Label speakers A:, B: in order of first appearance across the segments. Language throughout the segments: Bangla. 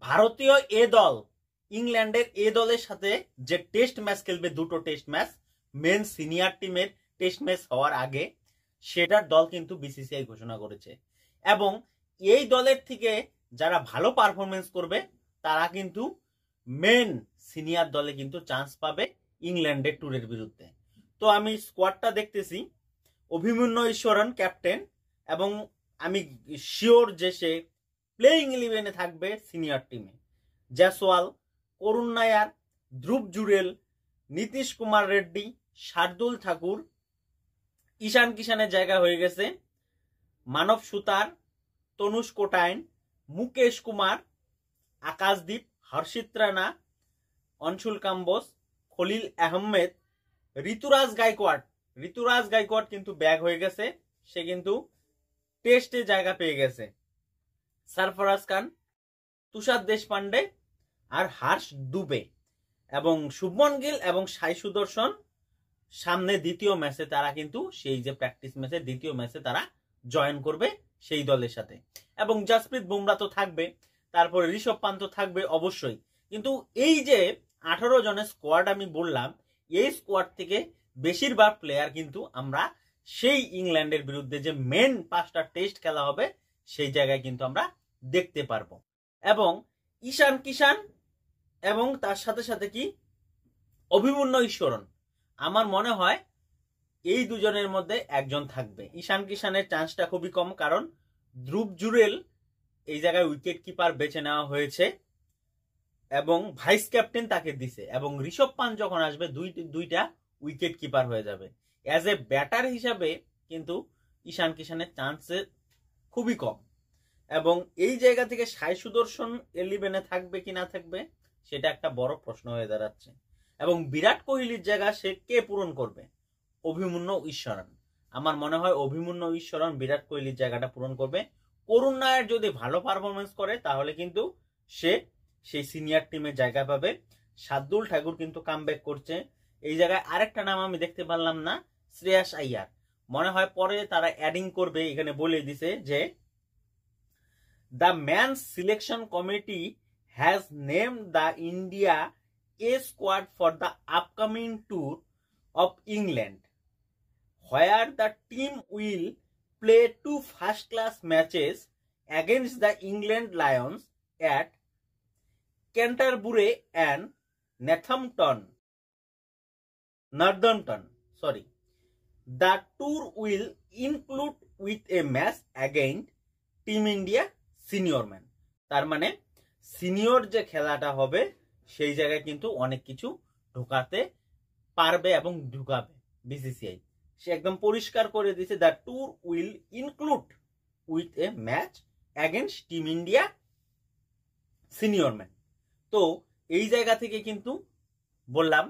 A: ভারতীয় এ দল ইংল্যান্ডের এ দলের সাথে যে টেস্ট ম্যাচ খেলবে, দুটো টেস্ট ম্যাচ মেন সিনিয়র টিমের টেস্ট ম্যাচ হওয়ার আগে, সেটার দল কিন্তু বিসিসিআই ঘোষণা করেছে। এবং এই দলের থেকে যারা ভালো পারফরমেন্স করবে তারা কিন্তু মেন সিনিয়র দলে কিন্তু চান্স পাবে ইংল্যান্ডের ট্যুরের বিরুদ্ধে। তো আমি স্কোয়াডটা দেখতেছি, অভিমন্যু ঈশ্বরন ক্যাপ্টেন, এবং আমি শিওর যে সে প্লেইং 11-এ থাকবে সিনিয়র টিমে। জয়সওয়াল, করুণ নায়ার, ধ্রুব জুরেল, নীতিশ কুমার রেড্ডি, শার্দুল ঠাকুর, ঈশান কিষানের জায়গা হয়ে গেছে মানব সুতার, তনুষ কোটাইন, মুকেশ কুমার, আকাশদীপ, হর্ষিত রানা, অনশুল কাম্বোজ, খলিল আহমেদ, ঋতুরাজ গাইকোয়াড় কিন্তু ব্যাগ হয়ে গেছে, সে কিন্তু টেস্টে জায়গা পেয়ে গেছে। সরফরাজ খান, তুষার দেশপান্ডে আর হর্ষ দুবে, এবং শুভমন গিল এবং সাই সুদর্শন সামনে দ্বিতীয় ম্যাচে তারা কিন্তু সেই যে প্র্যাকটিস ম্যাচে দ্বিতীয় ম্যাচে তারা জয়েন করবে সেই দলের সাথে। এবং জাসপ্রীত বুমরা তো থাকবে, তারপরে ঋষভ পান্ত থাকবে অবশ্যই। কিন্তু এই যে 18 জনের স্কোয়াড আমি বললাম, এই স্কোয়াড থেকে বেশিরভাগ প্লেয়ার কিন্তু আমরা সেই ইংল্যান্ডের বিরুদ্ধে যে মেন 5টা টেস্ট খেলা হবে সেই জায়গায় কিন্তু আমরা দেখতে পারবো। এবং ঈশান কিষান এবং তার সাথে সাথে কি অভিমন্যু ঈশ্বরন, আমার মনে হয় এই দুজনের মধ্যে একজন থাকবে। ঈশান কিষানের চান্সটা খুবই কম, কারণ ধ্রুব জুরেল এই জায়গায় উইকেট কিপার বেছে নেওয়া হয়েছে এবং ভাইস ক্যাপ্টেন তাকে দিছে, এবং ঋষভ পান্ত যখন আসবে দুইটা উইকেট কিপার হয়ে যাবে। অ্যাজ এ ব্যাটার হিসাবে কিন্তু ঈশান কিষানের চান্সেস খুবই কম। এবং এই জায়গা থেকে সাই সুদর্শন 11-এ থাকবে কি না থাকবে সেটা একটা বড় প্রশ্ন হয়ে দাঁড়াচ্ছে। এবং বিরাট কোহলির জায়গা সে কে পূরণ করবে? অভিমন্যু ঈশ্বরন। আমার মনে হয় অভিমন্যু ঈশ্বরন বিরাট কোহলির জায়গাটা পূরণ করবে। করুণ নায়ার যদি ভালো পারফরমেন্স করে তাহলে কিন্তু সে সেই সিনিয়র টিমে জায়গা পাবে। শার্দুল ঠাকুর কিন্তু কামব্যাক করছে। এই জায়গায় আরেকটা নাম আমি দেখতে পারলাম না, শ্রেয়াস আইয়ার। মনে হয় পরে তারা অ্যাডিং করবে, এখানে বলে দিছে যে the men's selection committee has named the India A squad for the upcoming tour of England, where the team will play 2 first-class matches against the England Lions at Canterbury and Northampton. The tour will include with a match against Team India senior man. তার মানে সিনিয়র যে খেলাটা হবে সেই জায়গায় কিন্তু অনেক কিছু ঢোকাতে পারবে এবং ঢুকাবে বিসিসিআই। সে একদম পরিষ্কার করে দিয়েছে, the tour will include with a match against team India senior man. তো এই জায়গা থেকে কিন্তু বললাম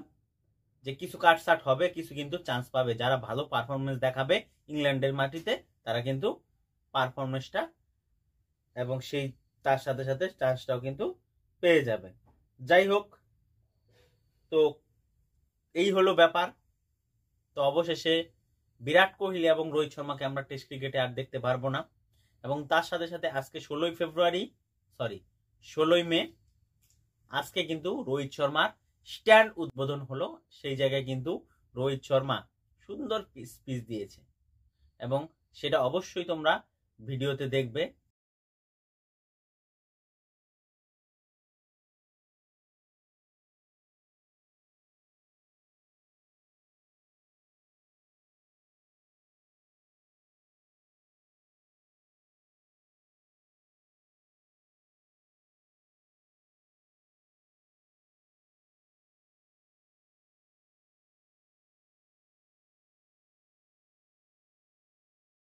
A: যে কিছু কাটসাট হবে, কিছু কিন্তু চান্স পাবে। যারা ভালো পারফরমেন্স দেখাবে ইংল্যান্ডের মাটিতে তারা কিন্তু পারফরমেন্সটা এবং সেই তার সাথে সাথে চান্সটাও কিন্তু পেয়ে যাবে। যাই হোক, তো এই হলো ব্যাপার। তো অবশেষে বিরাট কোহলি এবং রোহিত শর্মাকে আমরা টেস্ট ক্রিকেটে আর দেখতে পারবো না। এবং তার সাথে সাথে আজকে 16ই মে আজকে কিন্তু রোহিত শর্মার স্ট্যান্ড উদ্বোধন হলো। সেই জায়গায় কিন্তু রোহিত শর্মা সুন্দর স্পিচ দিয়েছে এবং সেটা অবশ্যই তোমরা ভিডিওতে দেখবে।